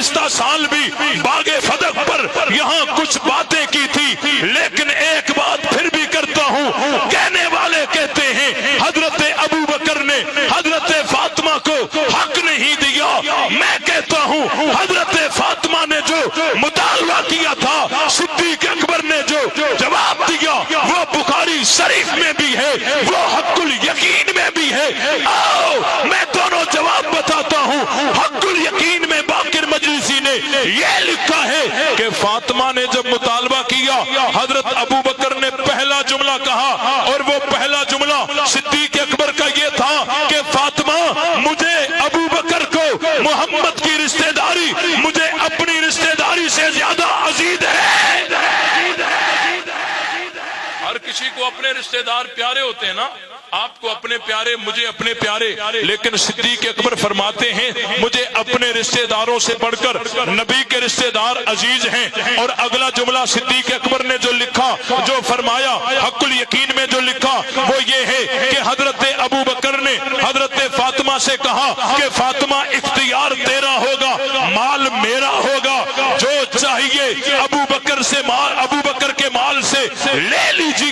गुज़िश्ता साल भी बागे फदक पर यहाँ कुछ बातें की थी, लेकिन एक बात फिर भी करता हूँ। कहने वाले कहते हैं हजरत अबू बकर ने हजरत फातिमा को हक नहीं दिया। मैं कहता हूँ हजरत फातिमा ने जो मुतालबा किया था, सिद्दीक अकबर ने जो जवाब दिया, वो बुखारी शरीफ में भी है, वो हक्कुल यकीन में भी है। आओ मैं दोनों जवाब बताता हूँ। हक्कुल यकीन में बाकिर मजलिसी ने ये लिखा है कि फातिमा ने जब मुतालबा किया, हजरत अबू बकर ने पहला जुमला कहा, और वो पहला जुमला सिद्दीक अकबर का ये था कि फातिमा, मुझे अबू बकर को मोहम्मद की रिश्तेदारी मुझे अपनी रिश्तेदारी से ज्यादा अजीज है। हर किसी को अपने रिश्तेदार प्यारे होते हैं ना, आपको अपने प्यारे, मुझे अपने प्यारे, लेकिन सिद्दीक अकबर फरमाते हैं मुझे अपने रिश्तेदारों से बढ़कर नबी के रिश्तेदार अजीज हैं। और अगला जुमला सिद्दीक अकबर ने जो लिखा, जो फरमाया, हक्कुल यकीन में जो लिखा, वो ये है कि हजरत अबू बकर ने हजरत फातिमा से कहा कि फातिमा, इख्तियार तेरा होगा, माल मेरा होगा, जो चाहिए अबू बकर से माल, अबू बकर के माल से ले लीजिए।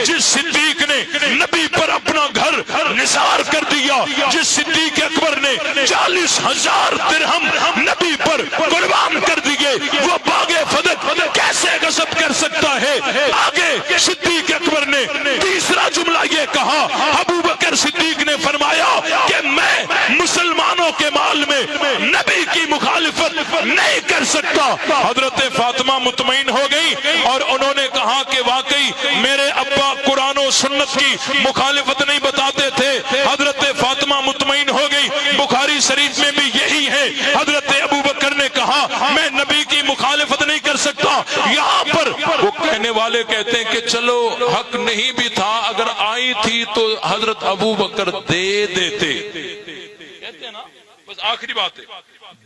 जिस सिद्दीक ने नबी पर अपना घर निसार कर दिया, जिस सिद्दीक अकबर ने 40,000 दिरहम नबी पर कुर्बान कर दिए, वो बागे फदक कैसे गसब कर सकता है। आगे सिद्दीक अकबर ने तीसरा जुमला ये कहा, अबू बकर सिद्दीक ने फरमाया कि मैं मुसलमानों के माल में नबी की मुखालिफत नहीं कर सकता। हजरत फातिमा मुतमईन हो गई और उन्होंने कहा कि वाकई मेरे अब्बा कुरान और सुन्नत की मुखालिफत नहीं बताते थे। हजरत फातिमा मुतमईन हो गई। बुखारी शरीफ में भी यही है। हजरत अबू बकर ने कहा मैं नबी की मुखालिफत नहीं कर सकता। यहाँ पर वो कहने वाले कहते हैं कि चलो हक नहीं भी था, अगर आई थी तो हजरत अबू बकर दे देते, कहते हैं ना, बस आखिरी बात है,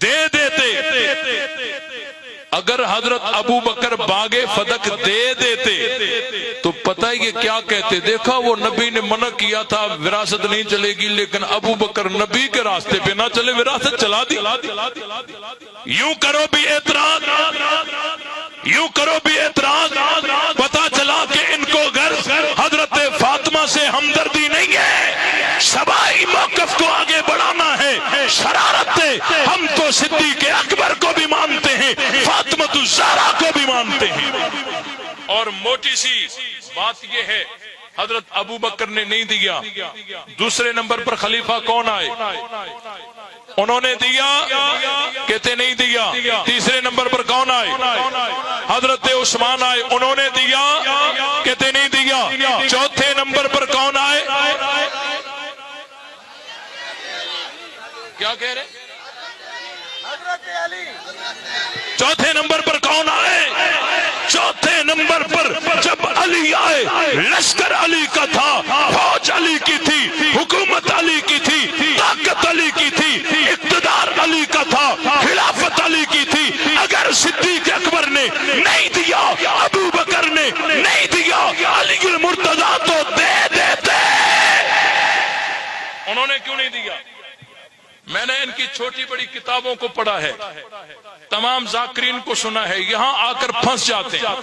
दे देते। अगर हजरत अबू बकर बागे फदक दे देते तो पता है कि क्या कहते। देखा, वो नबी ने मना किया था विरासत नहीं चलेगी, लेकिन अबू बकर नबी के रास्ते पे ना चले, विरासत चला दी। यूं करो भी एतराज, यूं करो भी एतराज। पता चला कि इनको घर हजरत फातिमा से हमदर्दी नहीं है, सबाई मौकफ को आगे बढ़ाना है, शरारत है। हम तो सिद्दीक अकबर को भी मानते हैं, फातिमा ज़हरा को भी मानते हैं। और मोटी सी बात यह है, हजरत अबू बकर ने नहीं दिया। दूसरे नंबर पर खलीफा कौन आए? उन्होंने दिया, कहते नहीं दिया। तीसरे नंबर पर कौन आए? हजरत उस्मान आए, उन्होंने दिया, कहते नहीं दिया। चौथे नंबर पर कौन आए? क्या कह रहे? चौथे नंबर पर कौन आए? चौथे नंबर पर जब अली आए, लश्कर अली का था, फौज अली की थी, हुकूमत अली की थी, ताकत अली की थी, इक्तदार अली का था, खिलाफत अली की थी। अगर सिद्दीक अकबर ने नहीं दिया, अबू बकर ने नहीं दिया, अली मुर्तजा तो दे देते। उन्होंने क्यों नहीं दिया? मैंने इनकी छोटी बड़ी किताबों को पढ़ा है, तमाम जाकिरीन को सुना है, यहाँ आकर फंस जाते हैं,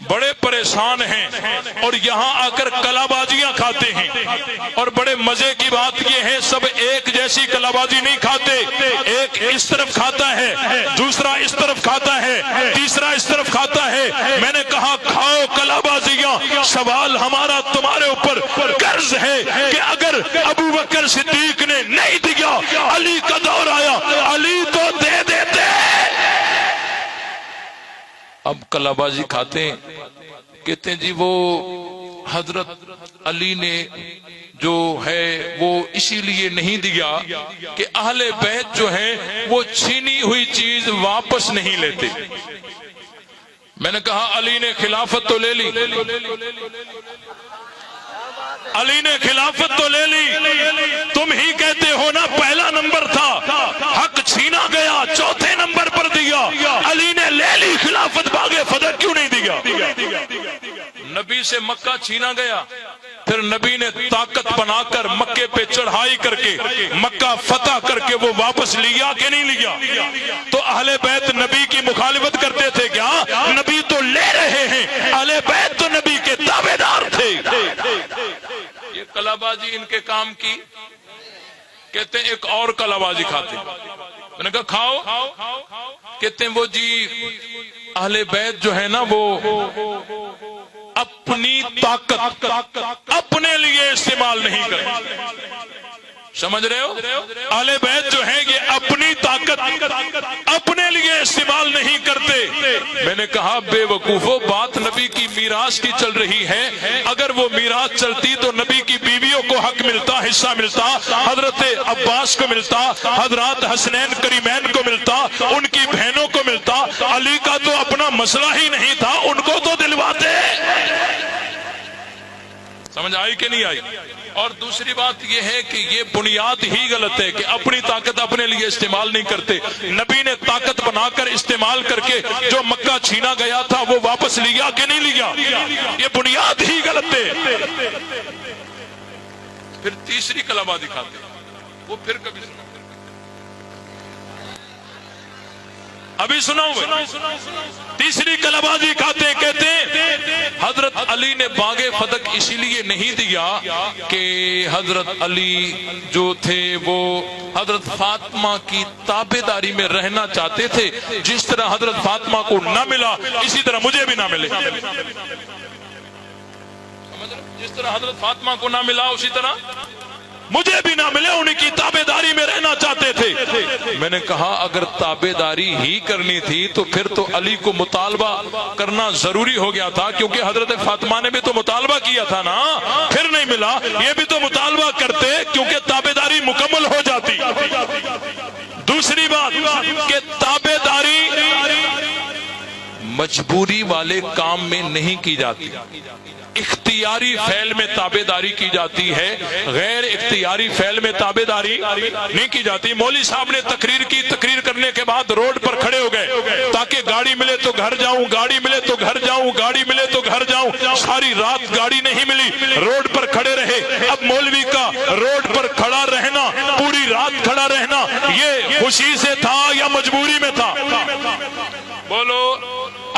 बड़े परेशान हैं और यहाँ आकर कलाबाजियां खाते हैं। और बड़े मजे की बात यह है, सब एक जैसी कलाबाजी नहीं खाते। एक इस तरफ खाता है, दूसरा इस तरफ खाता है, तीसरा इस तरफ खाता है। मैंने कहा खाओ कलाबाजियां, सवाल हमारा तुम्हारे ऊपर कर्ज है कि अगर अबू बकर सिद्दीक ने नहीं दिया, अली का दौर आया, अली तो दे देते। अब कलाबाजी खाते हैं, कहते हैं जी वो हजरत अली ने जो है वो इसीलिए नहीं दिया कि अहले बैत जो है वो छीनी हुई चीज वापस नहीं लेते। मैंने कहा अली ने खिलाफत तो ले ली, अली ने खिलाफत तो ले ली, तुम ही कहते हो ना पहला नंबर था, हक छीना गया, चौथे नंबर पर दिया, अली ने ले ली खिलाफत, बागे फदक क्यों नहीं दिया? नबी से मक्का छीना गया, پھر نبی نے طاقت بنا کر مکے پہ چڑھائی کر کے مکہ فتح کر کے وہ واپس لیا کہ نہیں لیا؟ تو اہل بیت نبی کی مخالفت کرتے تھے کیا؟ نبی تو لے رہے ہیں، اہل بیت تو نبی کے تابع دار تھے۔ یہ کلا بازی ان کے کام کی، کہتے ہیں ایک اور کلا بازی کھاتے ہیں۔ میں نے کہا کھاؤ، کہتے ہیں وہ جی اہل بیت جو ہے نا وہ اپنی طاقت اپنے لیے استعمال نہیں کرتے۔ سمجھ رہے ہو؟ اہل بیت جو ہیں یہ اپنی طاقت اپنے لیے استعمال نہیں کرتے۔ میں نے کہا بے وقوفو، بات نبی کی میراث کی چل رہی ہے، اگر وہ میراث چلتی تو نبی کی بیویوں کو حق ملتا، حصہ ملتا، حضرت عباس کو ملتا، حضرات حسنین کریمین کو ملتا، ان کی بہنوں کو ملتا۔ علی کا تو اپنا مسئلہ ہی نہیں تھا، ان کو تو دلواتے۔ سمجھ آئی کہ نہیں آئی؟ اور دوسری بات یہ ہے کہ یہ بنیاد ہی غلط ہے کہ اپنی طاقت اپنے لیے استعمال نہیں کرتے۔ نبی نے طاقت بنا کر استعمال کر کے جو مکہ چھینا گیا تھا وہ واپس لیا کہ نہیں لیا؟ یہ بنیاد ہی غلط ہے۔ پھر تیسری کلمہ دکھاتے ہیں، وہ پھر کبھی سنا، ابھی سناؤں گا۔ تیسری کلبازی کھاتے ہیں، کہتے ہیں حضرت علی نے باغ فتح اسی لیے نہیں دیا کہ حضرت علی جو تھے وہ حضرت فاطمہ کی تابعداری میں رہنا چاہتے تھے۔ جس طرح حضرت فاطمہ کو نہ ملا اسی طرح مجھے بھی نہ ملے۔ جس طرح حضرت فاطمہ کو نہ ملا اسی طرح مجھے بھی نہ ملے، ان کی تابعداری میں رہنا چاہتے تھے۔ میں نے کہا اگر تابعداری ہی کرنی تھی تو پھر تو علی کو مطالبہ کرنا ضروری ہو گیا تھا، کیونکہ حضرت فاطمہ نے بھی تو مطالبہ کیا تھا نا۔ پھر نہیں ملا، یہ بھی تو مطالبہ کرتے کیونکہ تابعداری مکمل ہو جاتی۔ دوسری بات کہ تابعداری مجبوری والے کام میں نہیں کی جاتی، اختیاری فعل میں تابعداری کی جاتی ہے، غیر اختیاری فعل میں تابعداری نہیں کی جاتی۔ مولوی صاحب نے تقریر کی، تقریر کرنے کے بعد روڈ پر کھڑے ہو گئے تاکہ گاڑی ملے تو گھر جاؤں، گاڑی ملے تو گھر جاؤں، گاڑی ملے تو گھر جاؤں۔ ساری رات گاڑی نہیں ملی، روڈ پر کھڑے رہے۔ اب مولوی کا روڈ پر کھڑا رہنا، پوری رات کھڑا رہنا، یہ خوشی سے تھا یا مجبوری میں تھا؟ بولو۔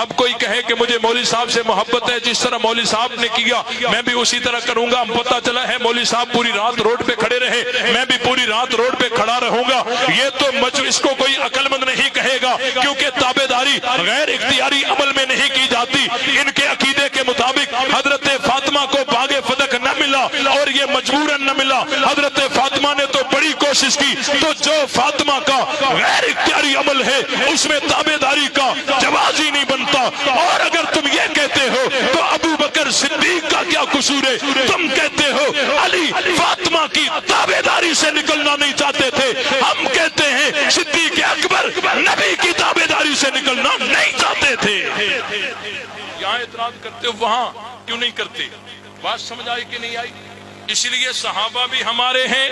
اب کوئی کہے کہ مجھے مولوی صاحب سے محبت ہے، جس طرح مولوی صاحب نے کیا میں بھی اسی طرح کروں گا۔ پتہ چلا ہے مولوی صاحب پوری رات روڈ پہ کھڑے رہے، میں بھی پوری رات روڈ پہ کھڑا رہوں گا۔ یہ تو اس کو کوئی عقل مند نہیں کہے گا، کیونکہ تابعداری غیر اختیاری عمل میں نہیں کی جاتی۔ ان کے عقیدے کے مطابق حضرت فاطمہ کو باغ فتح نہ ملا اور یہ مجبوراً نہ ملا۔ حضرت فاطمہ نے تو بڑی کوشش کی، تو جو فاطمہ کا غیر اختیاری عمل ہے اس میں تابعداری کا جواز ہی نہیں بنتا۔ اور اگر تم یہ کہتے ہو تو ابو بکر صدیق کا کیا قصور ہے؟ تم کہتے ہو علی فاطمہ کی تابعداری سے نکلنا نہیں چاہتے تھے، ہم کہتے ہیں صدیق اکبر نبی کی تابعداری سے نکلنا نہیں چاہتے تھے۔ یہاں اعتراض کرتے ہو، وہاں کیوں نہیں کرتے؟ بات سمجھ آئی کہ نہیں آئی؟ اسی لیے صحابہ بھی ہمارے ہیں،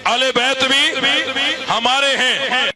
اہل بیت بھی ہمارے ہیں۔